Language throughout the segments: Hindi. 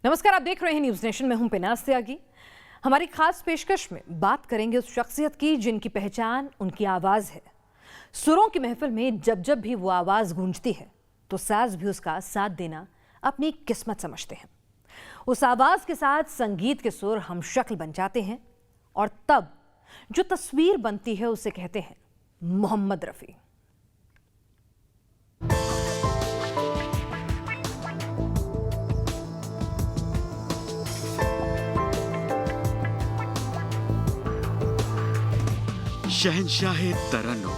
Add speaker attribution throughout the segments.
Speaker 1: नमस्कार, आप देख रहे हैं न्यूज नेशन में हूं पिनाज त्यागी। हमारी खास पेशकश में बात करेंगे उस शख्सियत की जिनकी पहचान उनकी आवाज है। सुरों की महफिल में जब जब भी वो आवाज गूंजती है तो साज भी उसका साथ देना अपनी किस्मत समझते हैं। उस आवाज के साथ संगीत के सुर हम शक्ल बन जाते हैं और तब जो तस्वीर बनती है उसे कहते हैं मोहम्मद रफी।
Speaker 2: शहंशाहे तरन्नुम।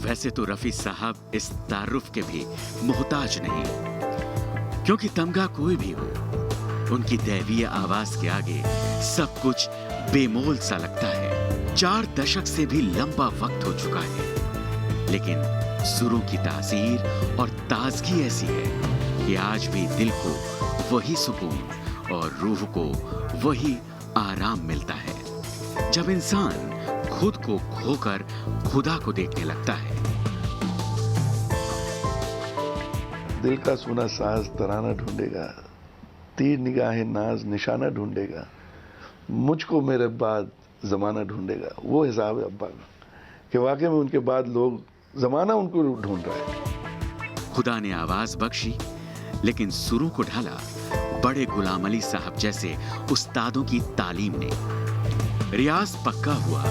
Speaker 2: वैसे तो रफी साहब इस तारुफ के भी मोहताज नहीं, क्योंकि तमगा कोई भी हो, उनकी दैवीय आवाज के आगे सब कुछ बेमोल सा लगता है। 4 दशक से भी लंबा वक्त हो चुका है, लेकिन सुरों की तासीर और ताजगी ऐसी है कि आज भी दिल को वही सुकून और रूह को वही आराम मिलता है जब इंसान खुद को खोकर खुदा को देखने लगता है।
Speaker 3: दिल का सुना साज तराना ढूंढेगा, तीर निगाहे नाज निशाना ढूंढेगा, मुझको मेरे बाद जमाना ढूंढेगा। वो हिसाब है अब्बा कि वाकई में उनके बाद लोग जमाना उनको ढूंढ रहा है।
Speaker 2: खुदा ने आवाज बख्शी, लेकिन सुरों को ढाला बड़े गुलाम अली साहब जैसे उस्तादों की तालीम ने। रियाज पक्का हुआ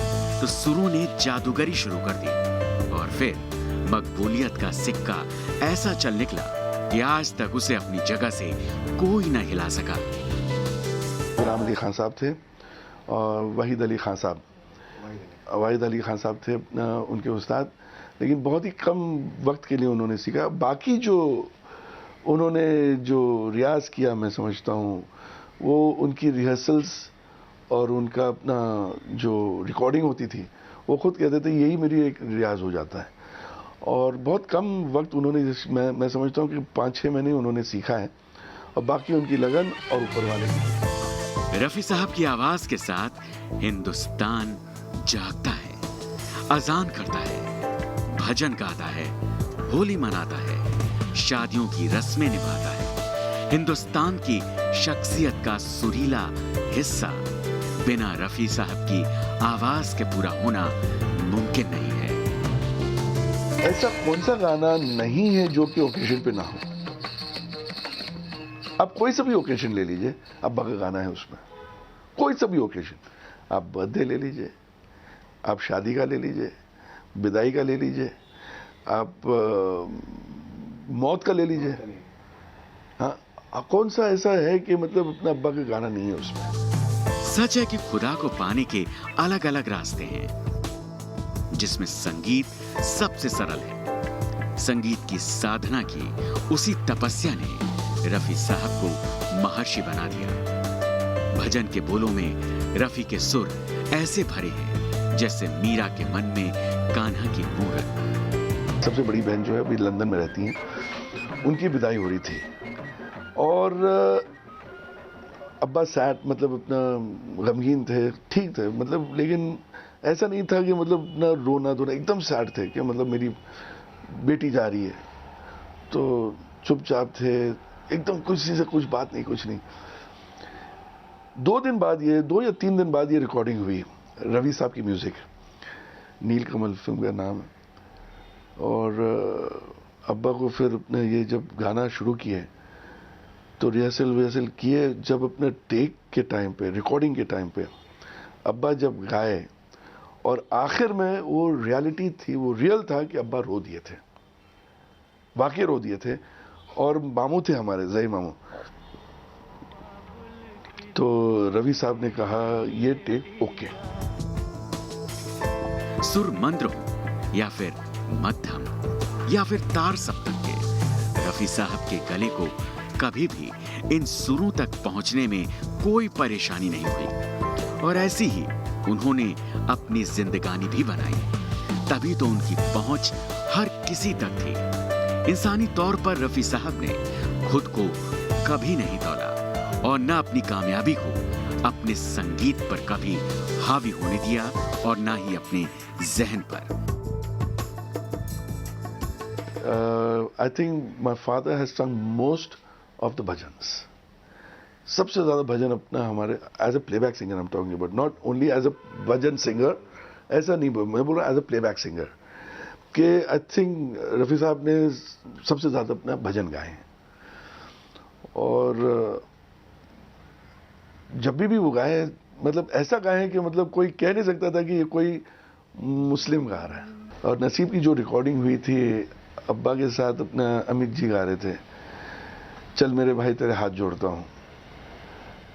Speaker 2: तो सुरों ने जादूगरी शुरू कर दी और फिर मकबूलियत का सिक्का ऐसा चल निकला कि आज तक उसे अपनी जगह से कोई न हिला सका।
Speaker 3: गुलाम अली खान साहब थे और वाहिद अली खान साहब थे उनके उस्ताद, लेकिन बहुत ही कम वक्त के लिए उन्होंने सीखा। बाकी जो उन्होंने जो रियाज किया, मैं समझता हूँ वो उनकी रिहर्सल्स और उनका अपना जो रिकॉर्डिंग होती थी, वो खुद कहते थे यही मेरी एक रियाज हो जाता है। और बहुत कम वक्त उन्होंने, मैं समझता हूँ कि 5-6 महीने उन्होंने सीखा है और बाकी उनकी लगन और ऊपर वाले की।
Speaker 2: रफी साहब की आवाज के साथ हिंदुस्तान जागता है, अजान करता है, भजन गाता है, होली मनाता है, शादियों की रस्में निभाता है। हिंदुस्तान की शख्सियत का सुरीला हिस्सा बिना रफी साहब की आवाज के पूरा होना मुमकिन नहीं है।
Speaker 3: ऐसा कौन सा गाना नहीं है जो कि ओकेजन पे ना हो। आप कोई सा भी ओकेजन ले लीजिए, अब्बा का गाना है उसमें। कोई सा भी ओकेजन, आप बर्थडे ले लीजिए, आप शादी का ले लीजिए, विदाई का ले लीजिए, आप मौत का ले लीजिए। हाँ, कौन सा ऐसा है कि मतलब अपना अब्बा का गाना नहीं है उसमें।
Speaker 2: सच है कि खुदा को पाने के अलग अलग रास्ते हैं, जिसमें संगीत सबसे सरल है। संगीत की साधना की उसी तपस्या ने रफी साहब को महर्षि बना दिया। भजन के बोलों में रफी के सुर ऐसे भरे हैं जैसे मीरा के मन में कान्हा की मूरत।
Speaker 3: सबसे बड़ी बहन जो है अभी लंदन में रहती हैं, उनकी विदाई हो रही थी और अब्बा सैड, मतलब अपना गमगीन थे, ठीक थे मतलब, लेकिन ऐसा नहीं था कि मतलब ना रोना धोना, एकदम सैड थे कि मतलब मेरी बेटी जा रही है। तो चुपचाप थे एकदम, किसी से कुछ बात नहीं, कुछ नहीं। 2 दिन बाद, ये 2 या 3 दिन बाद ये रिकॉर्डिंग हुई, रवि साहब की म्यूजिक, नील कमल फिल्म का नाम है। और अब्बा को फिर अपने ये जब गाना शुरू किए तो रिहर्सल किए। जब अपने टेक के टाइम पे, रिकॉर्डिंग के टाइम पे अब्बा जब गाए और आखिर में वो रियलिटी थी, वो रियल था कि अब्बा रो दिए थे, वाकई रो दिए थे। और मामू थे हमारे, जय मामू, तो रवि साहब ने कहा ये टेक ओके।
Speaker 2: सुर मंद्र हो या फिर मध्यम या फिर तार सप्तक के, रफी साहब के गले को कभी भी इन सुरों तक पहुंचने में कोई परेशानी नहीं हुई और ऐसी ही उन्होंने अपनी जिंदगानी भी बनाई। तभी तो उनकी पहुंच हर किसी तक थी। इंसानी तौर पर रफी साहब ने खुद को कभी नहीं तौला और न अपनी कामयाबी को अपने संगीत पर कभी हावी होने दिया और न ही अपने जहन पर।
Speaker 3: I think my father has sung most of the bhajans. सबसे ज़्यादा भजन अपना हमारे as a playback singer I am talking about, not only as a bhajan singer, ऐसा नहीं मैं बोल रहा एज अ प्लेबैक सिंगर कि आई थिंक रफ़ी साहब ने सबसे ज़्यादा अपना भजन गाए हैं। और जब भी वो गाए मतलब ऐसा गाए कि मतलब कोई कह नहीं सकता था कि ये कोई मुस्लिम गा रहा है। और नसीब की जो रिकॉर्डिंग हुई थी अब्बा के साथ, अपना अमित जी गा रहे थे, चल मेरे भाई तेरे हाथ जोड़ता हूँ।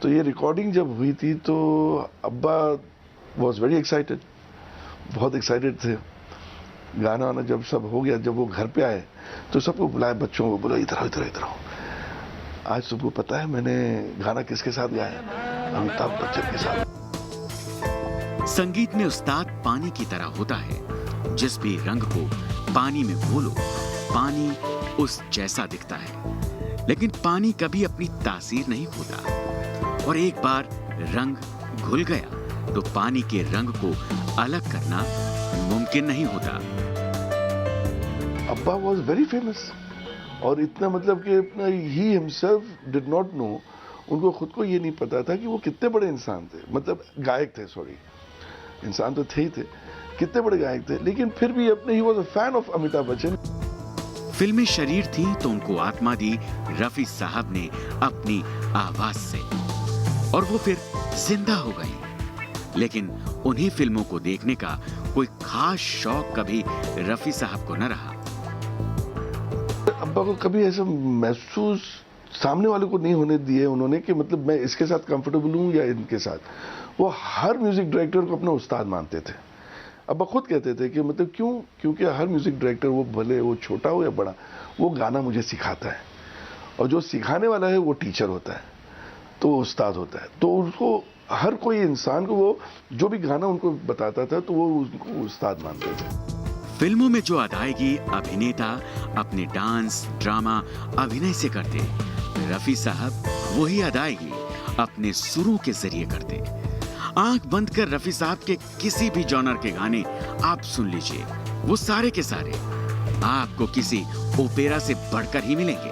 Speaker 3: तो ये रिकॉर्डिंग जब हुई थी तो अब्बा वॉज वेरी एक्साइटेड, बहुत एक्साइटेड थे। गाना वाना जब सब हो गया, जब वो घर पे आए तो सबको बुलाया, बच्चों को बोला इधर आओ इधर इधर आओ। आज सबको पता है मैंने गाना किसके साथ गाया? अमिताभ बच्चन के साथ।
Speaker 2: संगीत में उस्ताद पानी की तरह होता है, जिस भी रंग को पानी में घोलो पानी उस जैसा दिखता है। लेकिन पानी कभी अपनी तासीर नहीं खोता, और एक बार रंग घुल गया तो पानी के रंग को अलग करना मुमकिन नहीं होता।
Speaker 3: अब्बा वॉज वेरी फेमस, और इतना मतलब कि अपना he himself did not know, उनको खुद को ये नहीं पता था कि वो कितने बड़े इंसान थे, मतलब गायक थे, सॉरी इंसान तो थे ही थे, कितने बड़े गायक थे। लेकिन फिर भी अपने he was a fan of Amitabh Bachchan.
Speaker 2: फिल्में शरीर थी तो उनको आत्मा दी रफी साहब ने अपनी आवाज से, और वो फिर जिंदा हो गई। लेकिन उन्हीं फिल्मों को देखने का कोई खास शौक कभी रफी साहब को न रहा।
Speaker 3: अब्बा को कभी ऐसा महसूस सामने वाले को नहीं होने दिए उन्होंने कि मतलब मैं इसके साथ कंफर्टेबल हूं या इनके साथ। वो हर म्यूजिक डायरेक्टर को अपना उस्ताद मानते थे। अब्बा खुद कहते थे कि मतलब क्यों, क्योंकि हर म्यूजिक डायरेक्टर, वो भले वो छोटा हो या बड़ा, वो गाना मुझे सिखाता है, और जो सिखाने वाला है वो टीचर होता है, तो वो उस्ताद होता है। तो उसको हर कोई इंसान को वो जो भी गाना उनको बताता था तो वो उनको उस्ताद मानते थे।
Speaker 2: फिल्मों में जो अदायगी अभिनेता अपने डांस, ड्रामा, अभिनय से करते, रफी साहब वही अदायगी अपने सुरों के जरिए करते। आंख बंद कर रफी साहब के किसी भी जॉनर के गाने आप सुन लीजिए, वो सारे के सारे आपको किसी ओपेरा से बढ़कर ही मिलेंगे।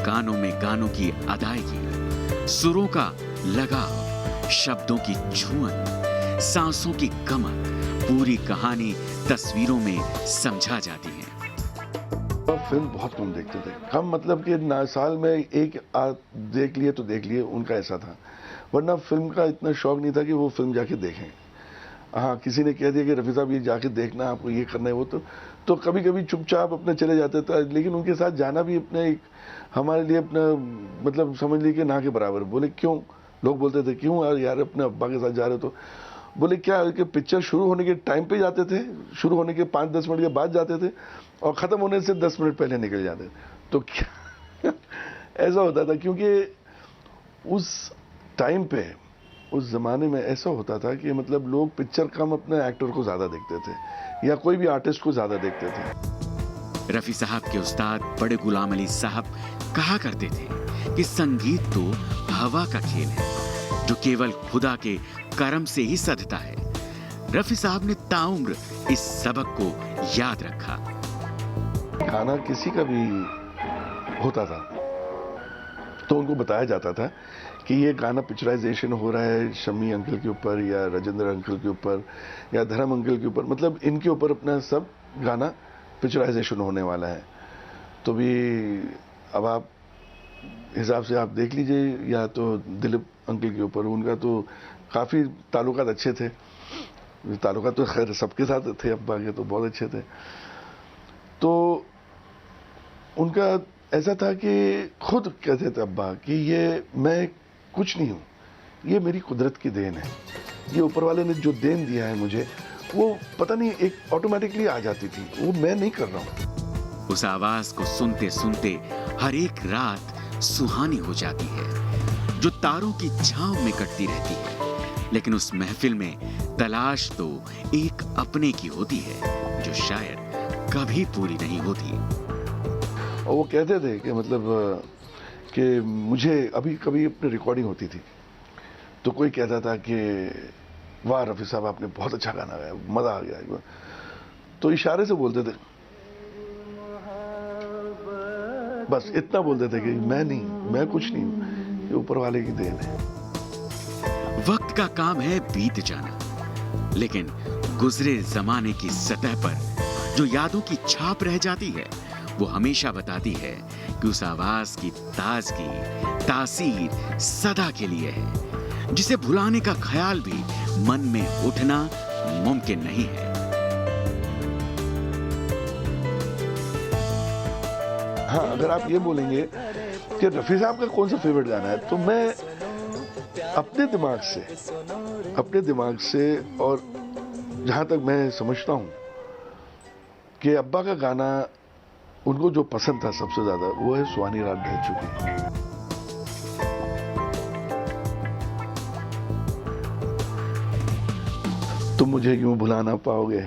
Speaker 2: गानों में गानों की अदायगी, सुरों का लगाव, शब्दों की छुअन, सांसों की कमक, पूरी कहानी तस्वीरों में समझा जाती है।
Speaker 3: फिल्म बहुत कम देखते थे, कम मतलब कि ना साल में एक देख लिए तो देख लिए, उनका ऐसा था। वरना फिल्म का इतना शौक नहीं था कि वो फिल्म जाके देखें। हाँ, किसी ने कह दिया कि रफी साहब ये जाके देखना, आपको ये करना है, वो तो कभी कभी चुपचाप अपने चले जाते थे। लेकिन उनके साथ जाना भी अपने एक हमारे लिए अपना मतलब समझ लीजिए कि ना के बराबर। बोले क्यों? लोग बोलते थे क्यों यार अपने अब्बा के साथ जा रहे? तो बोले क्या कि पिक्चर शुरू होने के टाइम पे जाते थे, शुरू होने के 5-10 मिनट के बाद जाते थे, और ख़त्म होने से 10 मिनट पहले निकल जाते थे। तो क्या ऐसा होता था, क्योंकि उस टाइम पे, उस ज़माने में ऐसा होता था कि मतलब लोग पिक्चर कम अपने एक्टर को ज़्यादा देखते थे, या कोई भी आर्टिस्ट को ज़्यादा देखते थे।
Speaker 2: रफी साहब के उस्ताद बड़े गुलाम अली साहब कहा करते थे कि संगीत तो हवा का खेल है, जो केवल खुदा के करम से ही सधता है। रफी साहब ने ताउम्र इस सबक को याद रखा।
Speaker 3: गाना किसी का भी होता था तो उनको बताया जाता था कि ये गाना पिक्चराइजेशन हो रहा है शम्मी अंकल के ऊपर, या राजेंद्र अंकल के ऊपर, या धर्म अंकल के ऊपर, मतलब इनके ऊपर अपना सब गाना पिक्चराइजेशन होने वाला है। तो भी अब आप हिसाब से आप देख लीजिए, या तो दिलीप अंकल के ऊपर, उनका तो काफ़ी ताल्लुकात अच्छे थे। ताल्लुकात तो खैर सबके साथ थे, अब्बा के तो बहुत अच्छे थे। तो उनका ऐसा था कि खुद कहते थे अब्बा कि ये मैं कुछ नहीं हूँ, ये मेरी कुदरत की देन है, ये ऊपर वाले ने जो देन दिया है मुझे, वो पता नहीं एक ऑटोमेटिकली आ जाती थी, वो मैं नहीं कर रहा हूँ।
Speaker 2: उस आवाज को सुनते सुनते हर एक रात सुहानी हो जाती है, जो तारों की छांव में कटती रहती है। लेकिन उस महफिल में तलाश तो एक अपने की होती है, जो शायद कभी पूरी नहीं होती।
Speaker 3: और वो कहते थे कि मतलब कि मुझे अभी कभी अपनी रिकॉर्डिंग होती थी तो कोई कहता था कि वाह रफी साहब आपने बहुत अच्छा गाना गाया, मजा आ गया, तो इशारे से बोलते थे बस इतना बोल देते कि मैं नहीं, मैं कुछ नहीं हूं, ये ऊपर वाले की देन है।
Speaker 2: वक्त का काम है बीत जाना, लेकिन गुजरे जमाने की सतह पर जो यादों की छाप रह जाती है वो हमेशा बताती है कि उस आवाज की ताजगी, तासीर सदा के लिए है, जिसे भुलाने का ख्याल भी मन में उठना मुमकिन नहीं है।
Speaker 3: हाँ, अगर आप ये बोलेंगे कि रफी साहब का कौन सा फेवरेट गाना है, तो मैं अपने दिमाग से और जहां तक मैं समझता हूं कि अब्बा का गाना उनको जो पसंद था सबसे ज्यादा, वो है सुहानी रात ढल चुकी। तुम मुझे क्यों भुला ना पाओगे,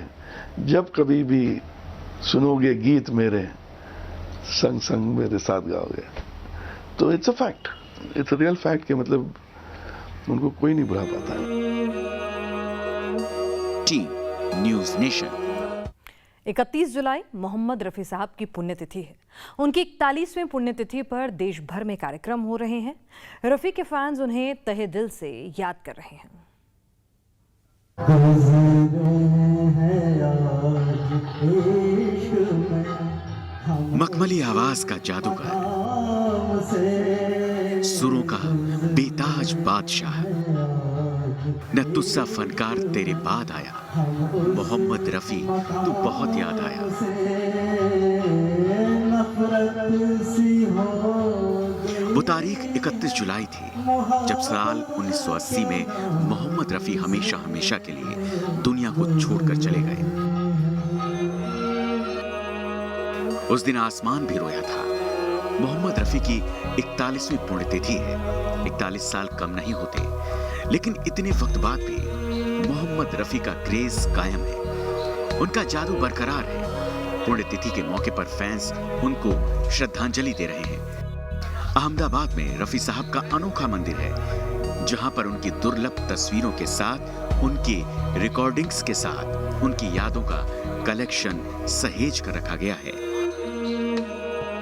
Speaker 3: जब कभी भी सुनोगे गीत मेरे, संग संग मेरे साथ गाओगे। तो it's a fact, it's a real fact कि मतलब उनको कोई नहीं भुला पाता।
Speaker 2: Team news nation.
Speaker 1: 31 जुलाई मोहम्मद रफ़ी साहब की पुण्यतिथि है। उनकी 41वीं पुण्यतिथि पर देश भर में कार्यक्रम हो रहे हैं। रफ़ी के फैंस उन्हें तहे दिल से याद कर रहे हैं।
Speaker 2: मखमली आवाज का जादूगर, सुरों का बेताज बादशाह, न तुझसा फनकार तेरे बाद आया, मोहम्मद रफी तू बहुत याद आया। वो तारीख 31 जुलाई थी जब साल 1980 में मोहम्मद रफी हमेशा हमेशा के लिए दुनिया को छोड़कर चले गए। उस दिन आसमान भी रोया था। मोहम्मद रफी की 41वीं पुण्यतिथि है। 41 साल कम नहीं होते, लेकिन इतने वक्त बाद भी मोहम्मद रफी का क्रेज कायम है, उनका जादू बरकरार है। पुण्यतिथि के मौके पर फैंस उनको श्रद्धांजलि दे रहे हैं। अहमदाबाद में रफी साहब का अनोखा मंदिर है, जहां पर उनकी दुर्लभ तस्वीरों के साथ, उनकी रिकॉर्डिंग्स के साथ, उनकी यादों का कलेक्शन सहेज कर रखा गया है।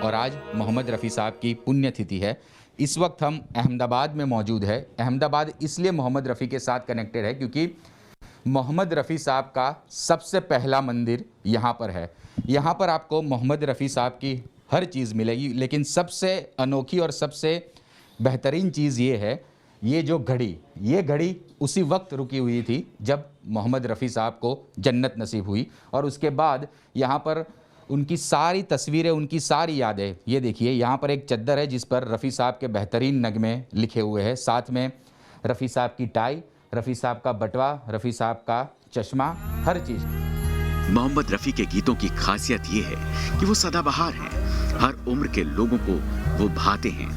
Speaker 4: और आज मोहम्मद रफ़ी साहब की पुण्यतिथि है। इस वक्त हम अहमदाबाद में मौजूद है। अहमदाबाद इसलिए मोहम्मद रफ़ी के साथ कनेक्टेड है क्योंकि मोहम्मद रफ़ी साहब का सबसे पहला मंदिर यहाँ पर है। यहाँ पर आपको मोहम्मद रफ़ी साहब की हर चीज़ मिलेगी, लेकिन सबसे अनोखी और सबसे बेहतरीन चीज़ ये है, ये जो घड़ी, ये घड़ी उसी वक्त रुकी हुई थी जब मोहम्मद रफ़ी साहब को जन्नत नसीब हुई। और उसके बाद यहाँ पर उनकी सारी तस्वीरें, उनकी सारी यादें, ये देखिए यहाँ पर एक चद्दर है जिस पर रफ़ी साहब के बेहतरीन नगमे लिखे हुए हैं। साथ में रफ़ी साहब की टाई, रफ़ी साहब का बटवा, रफ़ी साहब का चश्मा, हर चीज़।
Speaker 2: मोहम्मद रफी के गीतों की खासियत ये है कि वो सदाबहार हैं, हर उम्र के लोगों को वो भाते हैं।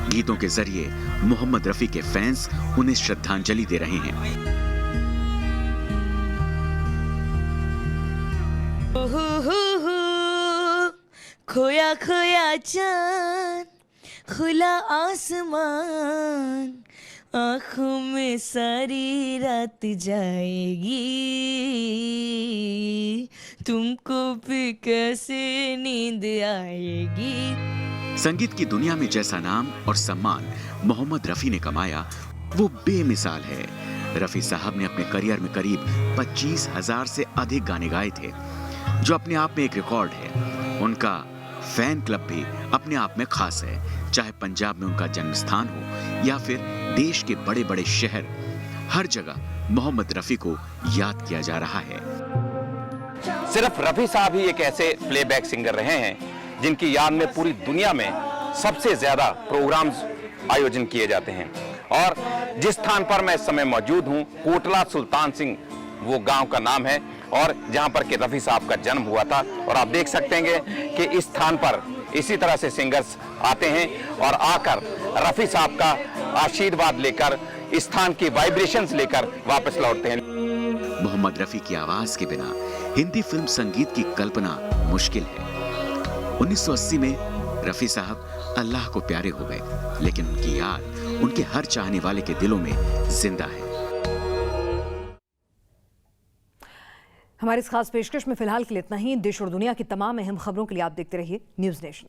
Speaker 2: गीतों के जरिए मोहम्मद रफी के फैंस उन्हें श्रद्धांजलि दे रहे हैं।
Speaker 5: खोया खोया चांद, खुला आसमान, आँखों में सारी रात जाएगी, तुमको भी कैसे नींद आएगी।
Speaker 2: संगीत की दुनिया में जैसा नाम और सम्मान मोहम्मद रफी ने कमाया, वो बेमिसाल है। रफी साहब ने अपने करियर में करीब 25,000 से अधिक गाने गाए थे, जो अपने आप में एक रिकॉर्ड है। उनका फैन क्लब भी अपने आप में खास है, चाहे पंजाब में उनका जन्म स्थान हो या फिर देश के बड़े बड़े शहर, हर जगह मोहम्मद रफी को याद किया जा रहा है।
Speaker 6: सिर्फ रफी साहब ही एक ऐसे प्लेबैक सिंगर रहे हैं जिनकी याद में पूरी दुनिया में सबसे ज्यादा प्रोग्राम्स आयोजन किए जाते हैं। और जिस स्थान पर मैं इस समय मौजूद हूं, कोटला सुल्तान सिंह वो गांव का नाम है, और जहां पर के रफी साहब का जन्म हुआ था। और आप देख सकते हैं कि इस स्थान पर इसी तरह से सिंगर्स आते हैं और आकर रफी साहब का आशीर्वाद लेकर, इस स्थान की वाइब्रेशंस लेकर वापस लौटते हैं।
Speaker 2: मोहम्मद रफी की आवाज के बिना हिंदी फिल्म संगीत की कल्पना मुश्किल है। 1980 में रफी साहब अल्लाह को प्यारे हो गए, लेकिन उनकी याद उनके हर चाहने वाले के दिलों में जिंदा है।
Speaker 1: हमारी इस खास पेशकश में फिलहाल के लिए इतना ही। देश और दुनिया की तमाम अहम खबरों के लिए आप देखते रहिए न्यूज़ नेशन।